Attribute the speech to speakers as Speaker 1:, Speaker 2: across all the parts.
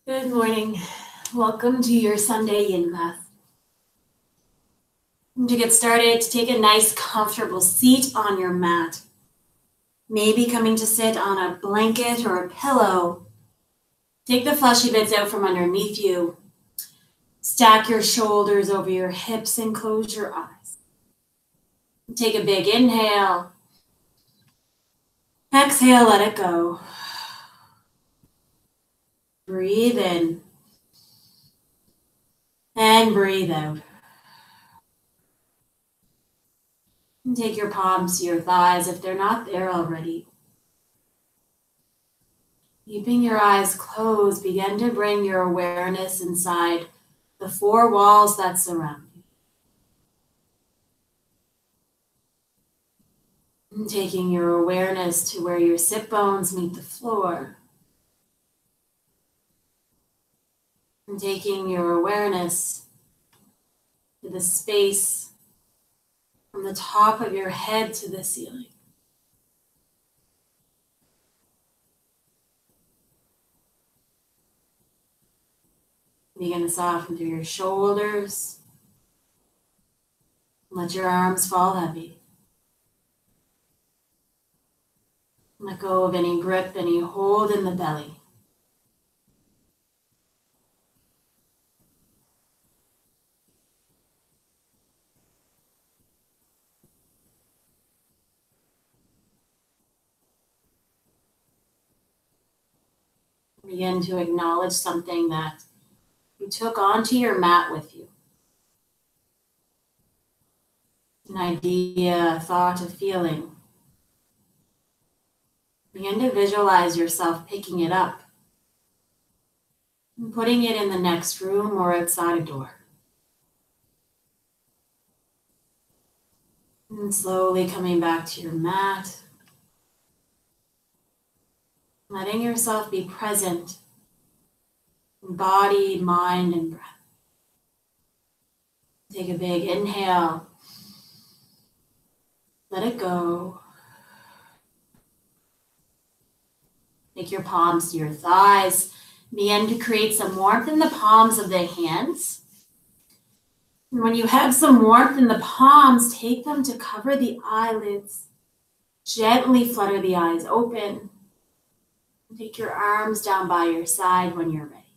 Speaker 1: Good morning. Welcome to your Sunday yin class. To get started, take a nice comfortable seat on your mat. Maybe coming to sit on a blanket or a pillow. Take the fleshy bits out from underneath you. Stack your shoulders over your hips and close your eyes. Take a big inhale. Exhale, let it go. Breathe in. And breathe out. And take your palms to your thighs if they're not there already. Keeping your eyes closed, begin to bring your awareness inside the four walls that surround you. And taking your awareness to where your sit bones meet the floor. And taking your awareness to the space from the top of your head to the ceiling. Begin to soften through your shoulders. Let your arms fall heavy. Let go of any grip, any hold in the belly. Begin to acknowledge something that you took onto your mat with you. An idea, a thought, a feeling. Begin to visualize yourself picking it up and putting it in the next room or outside a door. And slowly coming back to your mat. Letting yourself be present in body, mind, and breath. Take a big inhale. Let it go. Take your palms to your thighs. Begin to create some warmth in the palms of the hands. And when you have some warmth in the palms, take them to cover the eyelids. Gently flutter the eyes open. Take your arms down by your side when you're ready.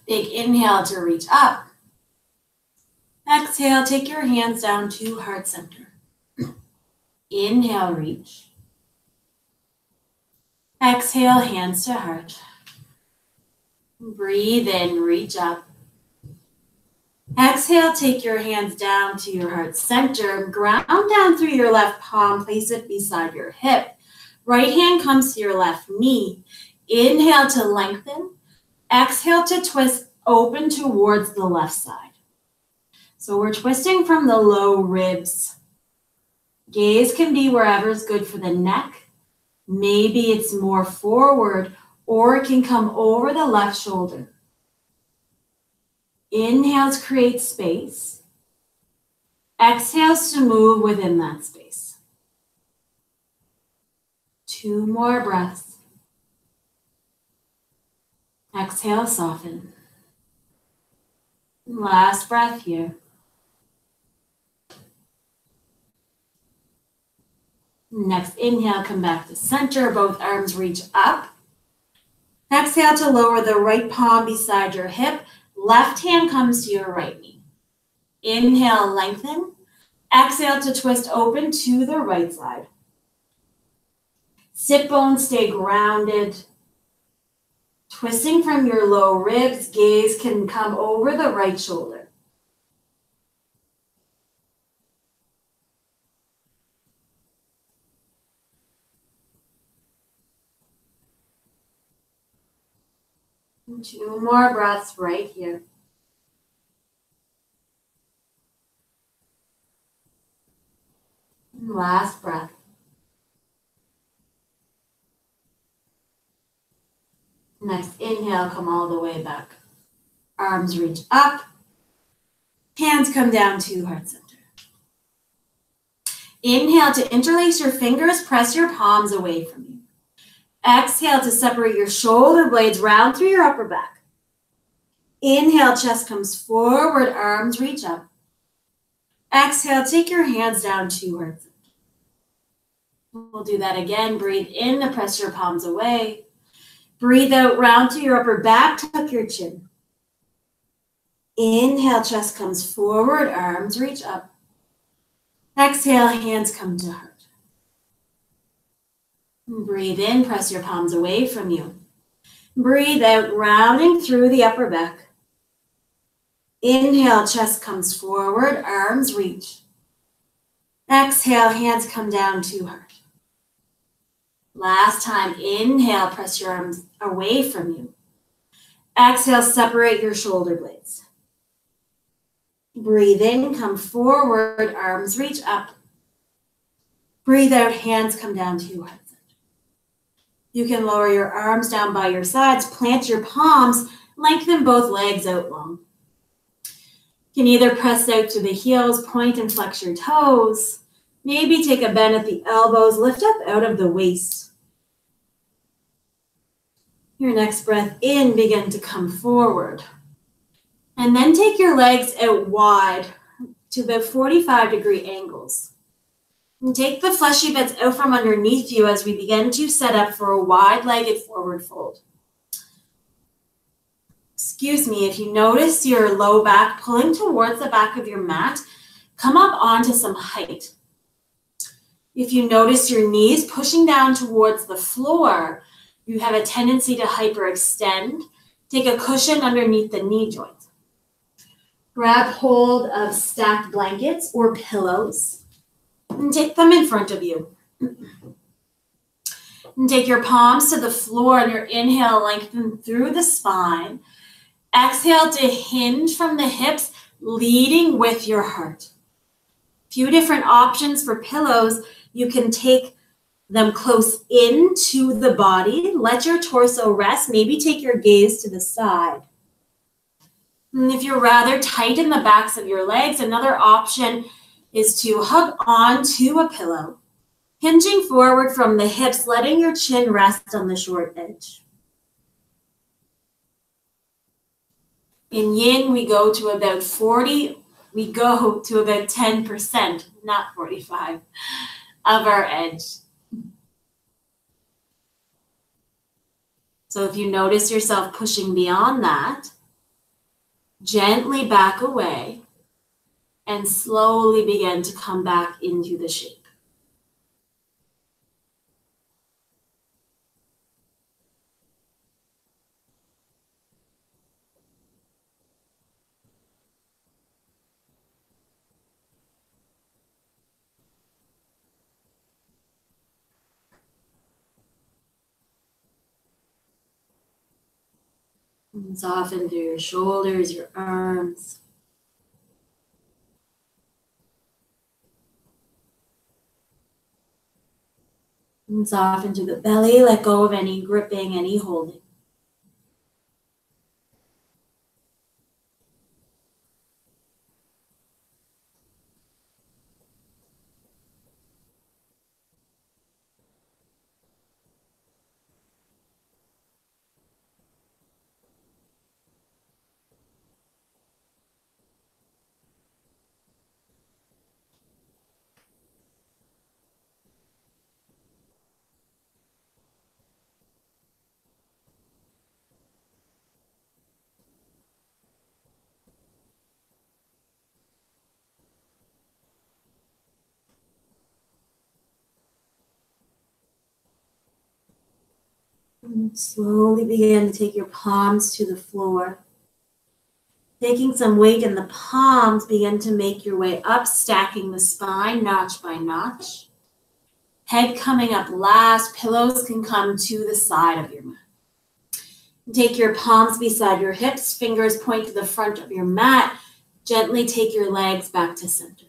Speaker 1: Big inhale to reach up. Exhale, take your hands down to heart center. Inhale, reach. Exhale, hands to heart. Breathe in, reach up. Exhale, take your hands down to your heart center. Ground down through your left palm, place it beside your hip. Right hand comes to your left knee. Inhale to lengthen. Exhale to twist, open towards the left side. So we're twisting from the low ribs. Gaze can be wherever is good for the neck. Maybe it's more forward, or it can come over the left shoulder. Inhales create space. Exhales to move within that space. 2 more breaths. Exhale, soften. Last breath here. Next inhale, come back to center. Both arms reach up. Exhale to lower the right palm beside your hip. Left hand comes to your right knee. Inhale, lengthen. Exhale to twist open to the right side. Sit bones stay grounded. Twisting from your low ribs, gaze can come over the right shoulder. And 2 more breaths right here. And last breath. Next inhale, come all the way back. Arms reach up. Hands come down to heart center. Inhale to interlace your fingers, press your palms away from you. Exhale to separate your shoulder blades, round through your upper back. Inhale, chest comes forward, arms reach up. Exhale, take your hands down to heart center. We'll do that again. Breathe in to press your palms away. Breathe out, round to your upper back, tuck your chin. Inhale, chest comes forward, arms reach up. Exhale, hands come to heart. Breathe in, press your palms away from you. Breathe out, rounding through the upper back. Inhale, chest comes forward, arms reach. Exhale, hands come down to heart. Last time, inhale, press your arms away from you. Exhale, separate your shoulder blades. Breathe in, come forward, arms reach up. Breathe out, hands come down to heart center. You can lower your arms down by your sides, plant your palms, lengthen both legs out long. You can either press out to the heels, point and flex your toes. Maybe take a bend at the elbows, lift up out of the waist. Your next breath in, begin to come forward. And then take your legs out wide to about 45-degree angles. And take the fleshy bits out from underneath you as we begin to set up for a wide-legged forward fold. Excuse me, if you notice your low back pulling towards the back of your mat, come up onto some height. If you notice your knees pushing down towards the floor, you have a tendency to hyperextend. Take a cushion underneath the knee joint. Grab hold of stacked blankets or pillows and take them in front of you. And take your palms to the floor and your inhale, lengthen through the spine. Exhale to hinge from the hips, leading with your heart. Few different options for pillows. You can take them close into the body. Let your torso rest. Maybe take your gaze to the side. And if you're rather tight in the backs of your legs, another option is to hug onto a pillow, hinging forward from the hips, letting your chin rest on the short edge. In yin, we go to about 10%, not 45, of our edge. So if you notice yourself pushing beyond that, gently back away and slowly begin to come back into the shape. And soften through your shoulders, your arms. And soften to the belly, let go of any gripping, any holding. And slowly begin to take your palms to the floor. Taking some weight in the palms, begin to make your way up, stacking the spine notch by notch. Head coming up last, pillows can come to the side of your mat. Take your palms beside your hips, fingers point to the front of your mat. Gently take your legs back to center.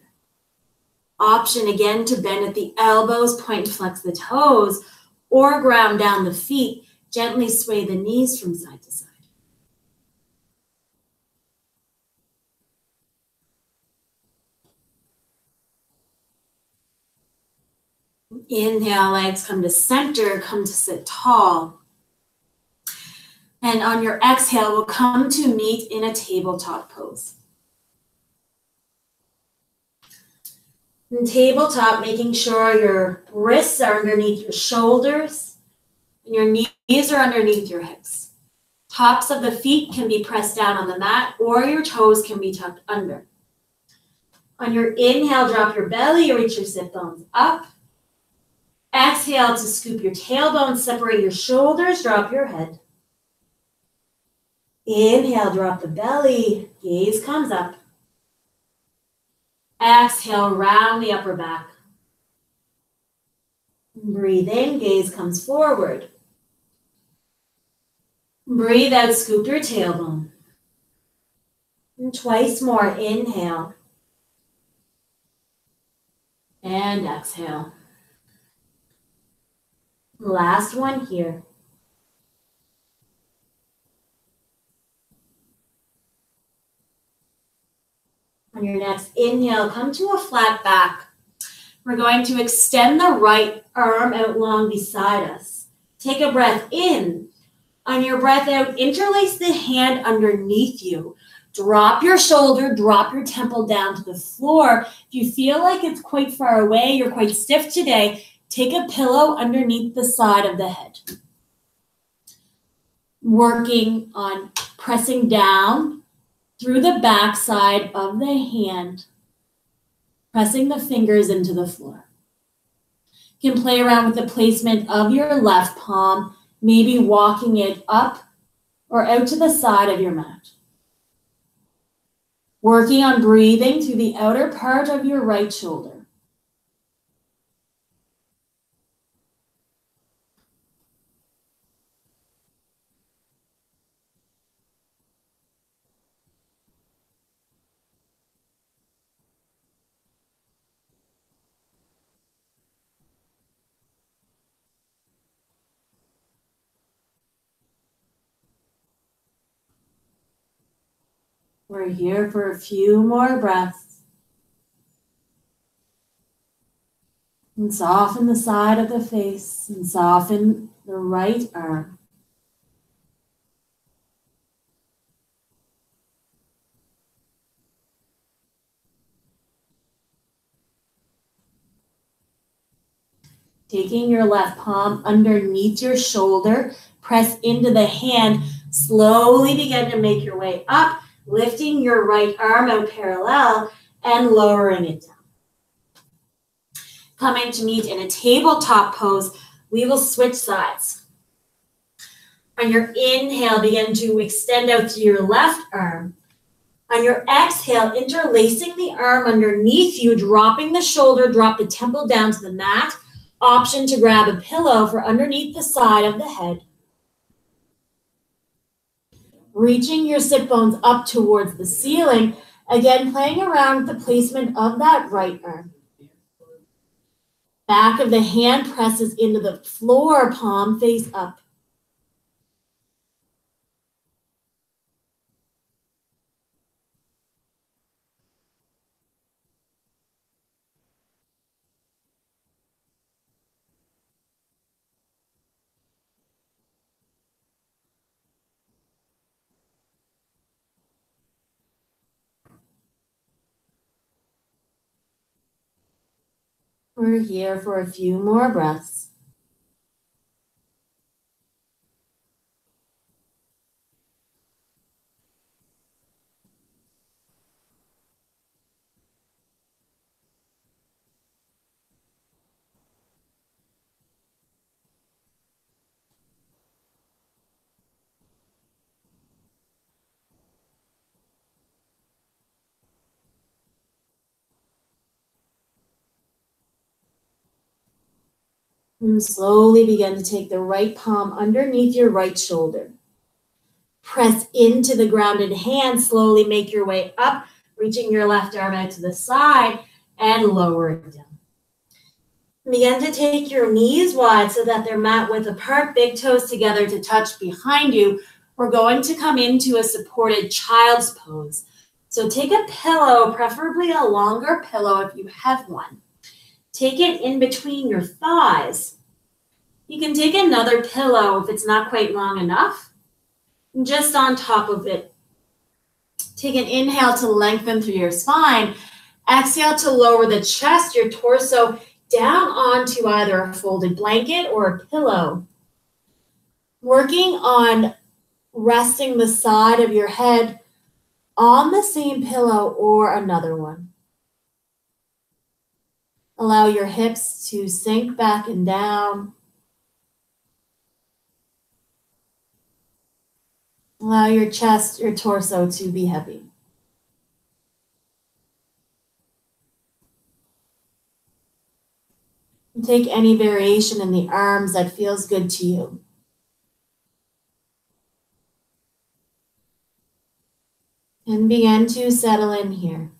Speaker 1: Option again to bend at the elbows, point and flex the toes, or ground down the feet. Gently sway the knees from side to side. Inhale, legs come to center, come to sit tall. And on your exhale, we'll come to meet in a tabletop pose. In tabletop, making sure your wrists are underneath your shoulders and your knees are underneath your hips. Tops of the feet can be pressed down on the mat or your toes can be tucked under. On your inhale, drop your belly, reach your sit bones up. Exhale to scoop your tailbone, separate your shoulders, drop your head. Inhale, drop the belly, gaze comes up. Exhale, round the upper back. Breathe in, gaze comes forward. Breathe out, scoop your tailbone. And twice more, inhale. And exhale. Last one here. On your next inhale, come to a flat back. We're going to extend the right arm out long beside us. Take a breath in. On your breath out, interlace the hand underneath you. Drop your shoulder, drop your temple down to the floor. If you feel like it's quite far away, you're quite stiff today, take a pillow underneath the side of the head. Working on pressing down through the back side of the hand, pressing the fingers into the floor. You can play around with the placement of your left palm, maybe walking it up or out to the side of your mat. Working on breathing through the outer part of your right shoulder. We're here for a few more breaths. And soften the side of the face and soften the right arm. Taking your left palm underneath your shoulder, press into the hand, slowly begin to make your way up, lifting your right arm out parallel and lowering it down. Coming to meet in a tabletop pose, we will switch sides. On your inhale, begin to extend out to your left arm. On your exhale, interlacing the arm underneath you, dropping the shoulder, drop the temple down to the mat. Option to grab a pillow for underneath the side of the head. Reaching your sit bones up towards the ceiling. Again, playing around with the placement of that right arm. Back of the hand presses into the floor, palm face up. We're here for a few more breaths. And slowly begin to take the right palm underneath your right shoulder. Press into the grounded hand, slowly make your way up, reaching your left arm out to the side and lower it down. Begin to take your knees wide so that they're mat width apart, big toes together to touch behind you. We're going to come into a supported child's pose. So take a pillow, preferably a longer pillow if you have one. Take it in between your thighs. You can take another pillow if it's not quite long enough, and just on top of it. Take an inhale to lengthen through your spine. Exhale to lower the chest, your torso, down onto either a folded blanket or a pillow. Working on resting the side of your head on the same pillow or another one. Allow your hips to sink back and down. Allow your chest, your torso to be heavy. And take any variation in the arms that feels good to you. And begin to settle in here.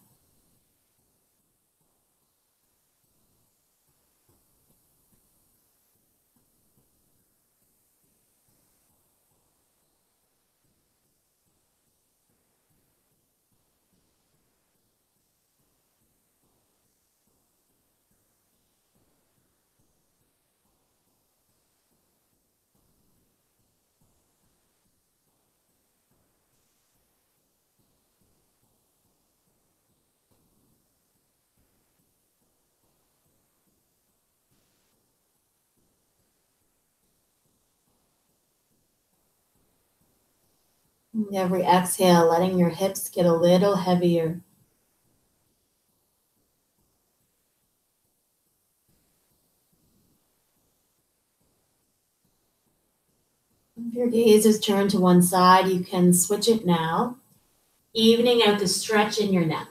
Speaker 1: And every exhale, letting your hips get a little heavier. If your gaze is turned to one side, you can switch it now, evening out the stretch in your neck.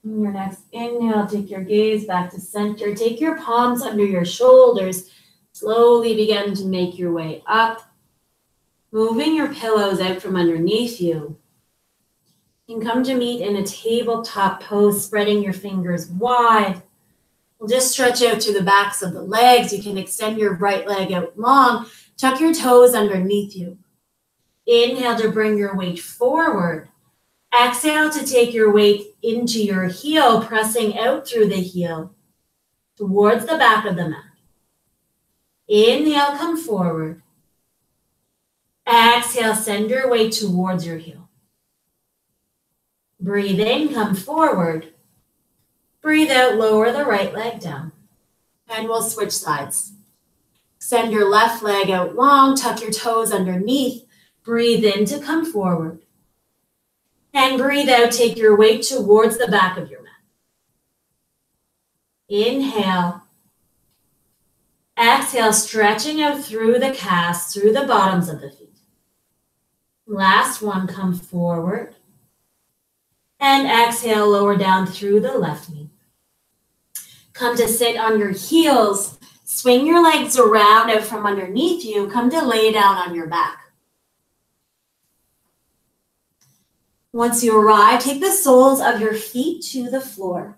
Speaker 1: On your next inhale, take your gaze back to center. Take your palms under your shoulders. Slowly begin to make your way up, moving your pillows out from underneath you. You can come to meet in a tabletop pose, spreading your fingers wide. We'll just stretch out to the backs of the legs. You can extend your right leg out long. Tuck your toes underneath you. Inhale to bring your weight forward. Exhale to take your weight into your heel, pressing out through the heel towards the back of the mat. Inhale, come forward. Exhale, send your weight towards your heel. Breathe in, come forward. Breathe out, lower the right leg down. And we'll switch sides. Send your left leg out long, tuck your toes underneath. Breathe in to come forward. And breathe out, take your weight towards the back of your mat. Inhale. Exhale, stretching out through the calves, through the bottoms of the feet. Last one, come forward. And exhale, lower down through the left knee. Come to sit on your heels. Swing your legs around out from underneath you. Come to lay down on your back. Once you arrive, take the soles of your feet to the floor.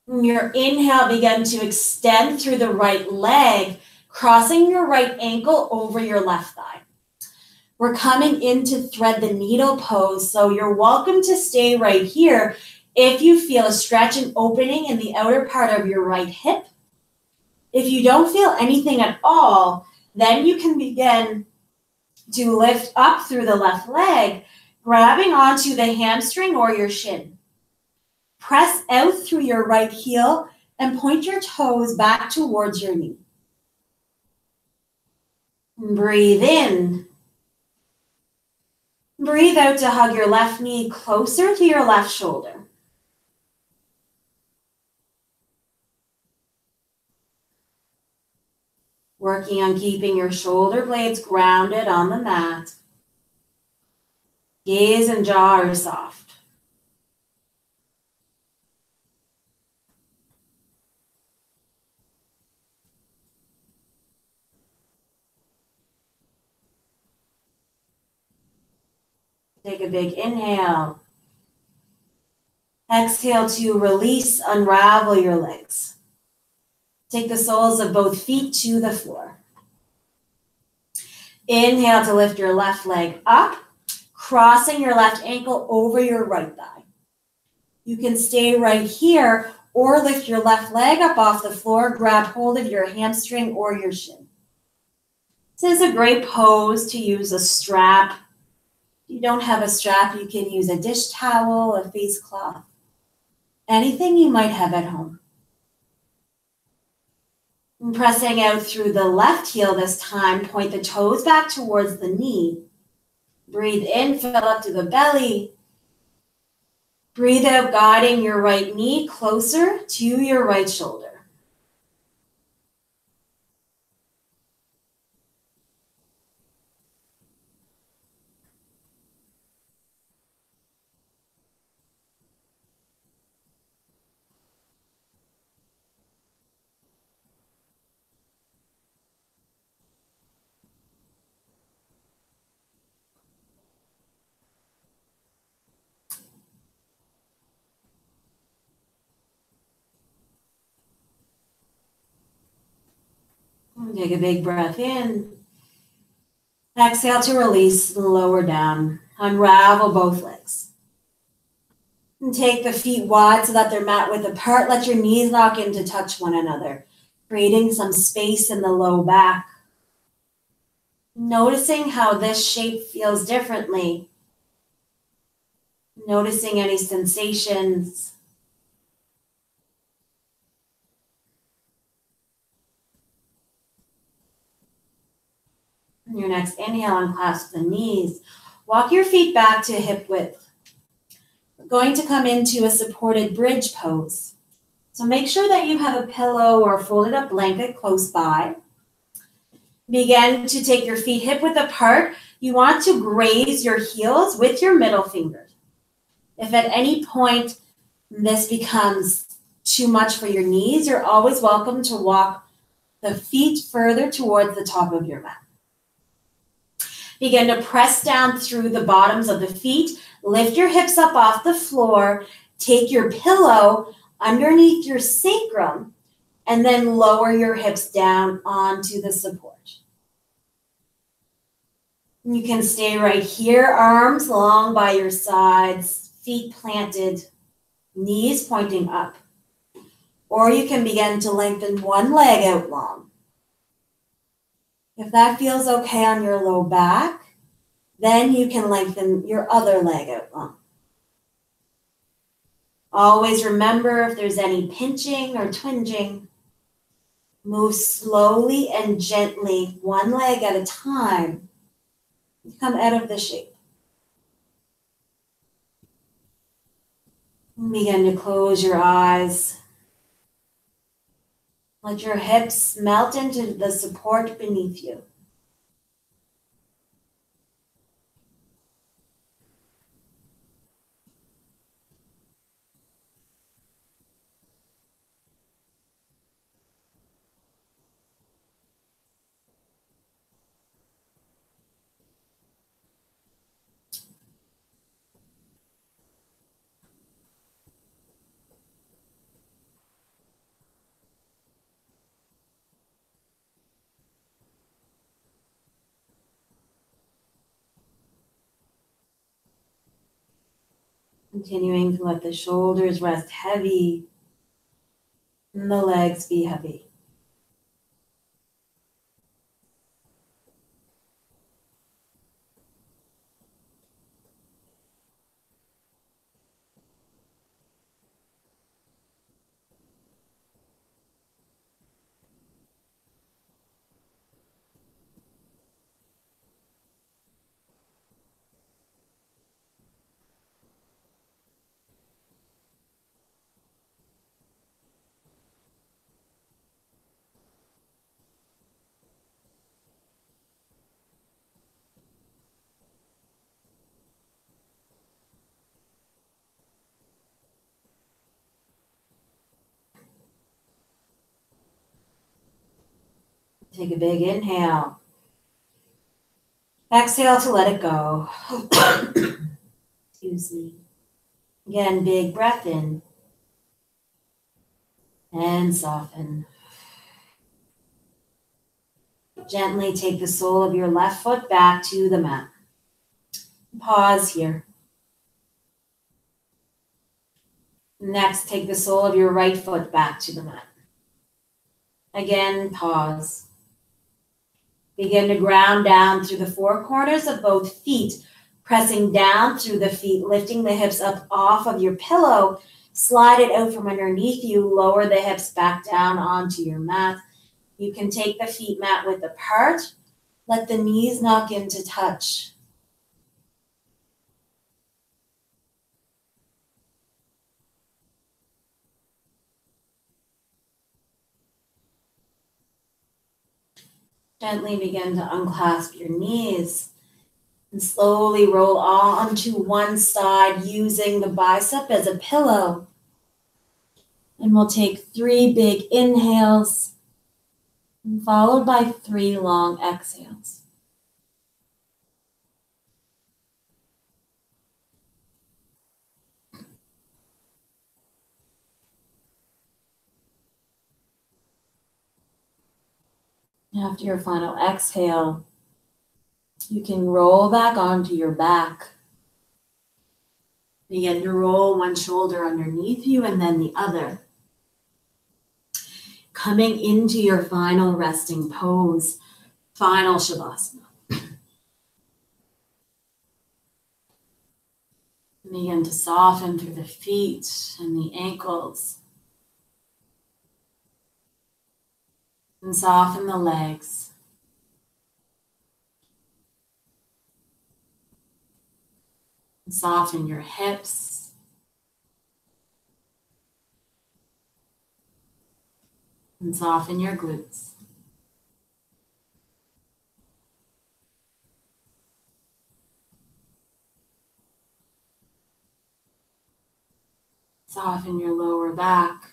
Speaker 1: In your inhale, begin to extend through the right leg, crossing your right ankle over your left thigh. We're coming in to thread the needle pose, so you're welcome to stay right here if you feel a stretch and opening in the outer part of your right hip. If you don't feel anything at all, then you can begin to lift up through the left leg, grabbing onto the hamstring or your shin. Press out through your right heel and point your toes back towards your knee. Breathe in. Breathe out to hug your left knee closer to your left shoulder. Working on keeping your shoulder blades grounded on the mat. Gaze and jaw are soft. Take a big inhale. Exhale to release, unravel your legs. Take the soles of both feet to the floor. Inhale to lift your left leg up, crossing your left ankle over your right thigh. You can stay right here or lift your left leg up off the floor, grab hold of your hamstring or your shin. This is a great pose to use a strap. If you don't have a strap, you can use a dish towel, a face cloth, anything you might have at home. And pressing out through the left heel this time, point the toes back towards the knee. Breathe in, fill up to the belly. Breathe out, guiding your right knee closer to your right shoulder. Take a big breath in. Exhale to release, lower down. Unravel both legs. And take the feet wide so that they're mat width apart. Let your knees lock in to touch one another, creating some space in the low back. Noticing how this shape feels differently. Noticing any sensations. On your next inhale, unclasp the knees. Walk your feet back to hip width. We're going to come into a supported bridge pose. So make sure that you have a pillow or a folded up blanket close by. Begin to take your feet hip width apart. You want to graze your heels with your middle finger. If at any point this becomes too much for your knees, you're always welcome to walk the feet further towards the top of your mat. Begin to press down through the bottoms of the feet. Lift your hips up off the floor. Take your pillow underneath your sacrum and then lower your hips down onto the support. You can stay right here, arms long by your sides, feet planted, knees pointing up. Or you can begin to lengthen one leg out long. If that feels okay on your low back, then you can lengthen your other leg out long. Always remember, if there's any pinching or twinging, move slowly and gently, one leg at a time. Come out of the shape. Begin to close your eyes. Let your hips melt into the support beneath you. Continuing to let the shoulders rest heavy and the legs be heavy. Take a big inhale. Exhale to let it go. Excuse me. Again, big breath in. And soften. Gently take the sole of your left foot back to the mat. Pause here. Next, take the sole of your right foot back to the mat. Again, pause. Begin to ground down through the four corners of both feet, pressing down through the feet, lifting the hips up off of your pillow. Slide it out from underneath you. Lower the hips back down onto your mat. You can take the feet mat width apart. Let the knees knock into touch. Gently begin to unclasp your knees and slowly roll onto one side using the bicep as a pillow. And we'll take 3 big inhales followed by 3 long exhales. After your final exhale, you can roll back onto your back. Begin to roll one shoulder underneath you and then the other. Coming into your final resting pose, final Shavasana. Begin to soften through the feet and the ankles. And soften the legs. And soften your hips. And soften your glutes. Soften your lower back.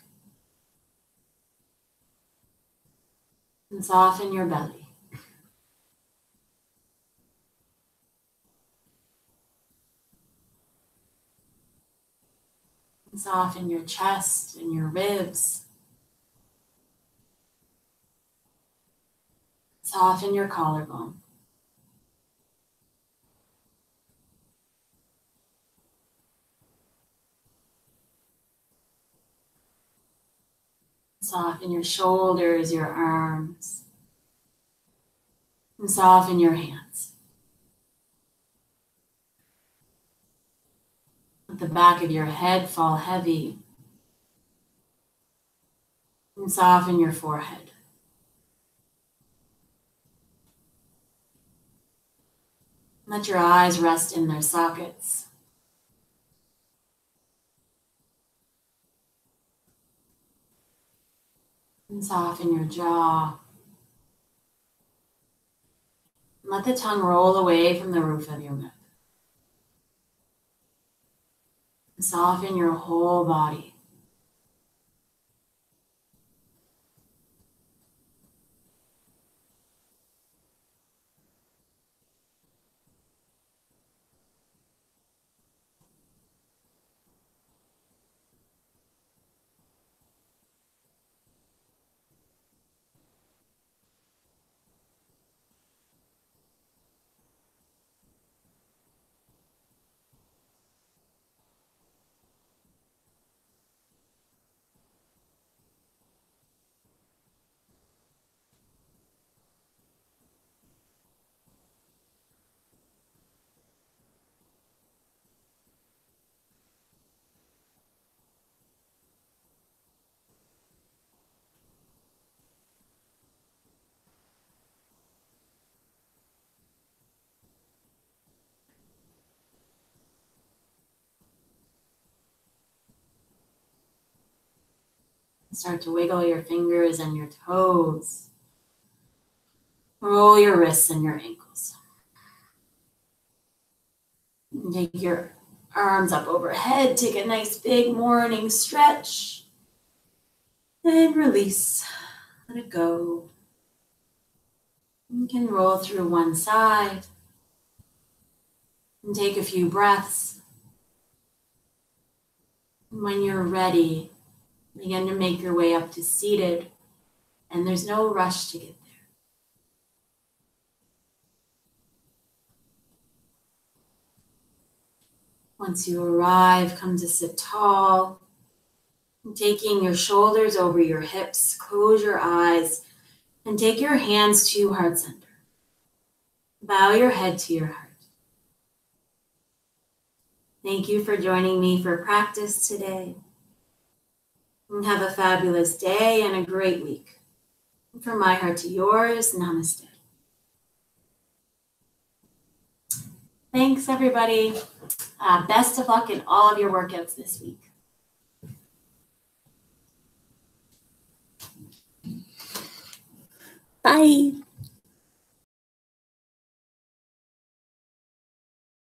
Speaker 1: And soften your belly. And soften your chest and your ribs. Soften your collarbone. Soften your shoulders, your arms. And soften your hands. Let the back of your head fall heavy. And soften your forehead. Let your eyes rest in their sockets. And soften your jaw. Let the tongue roll away from the roof of your mouth. Soften your whole body. Start to wiggle your fingers and your toes. Roll your wrists and your ankles. And take your arms up overhead. Take a nice big morning stretch. And release. Let it go. You can roll through one side and take a few breaths. And when you're ready, begin to make your way up to seated, and there's no rush to get there. Once you arrive, come to sit tall, taking your shoulders over your hips, close your eyes, and take your hands to heart center. Bow your head to your heart. Thank you for joining me for practice today. And have a fabulous day and a great week. From my heart to yours, namaste. Thanks, everybody. Best of luck in all of your workouts this week.
Speaker 2: Bye.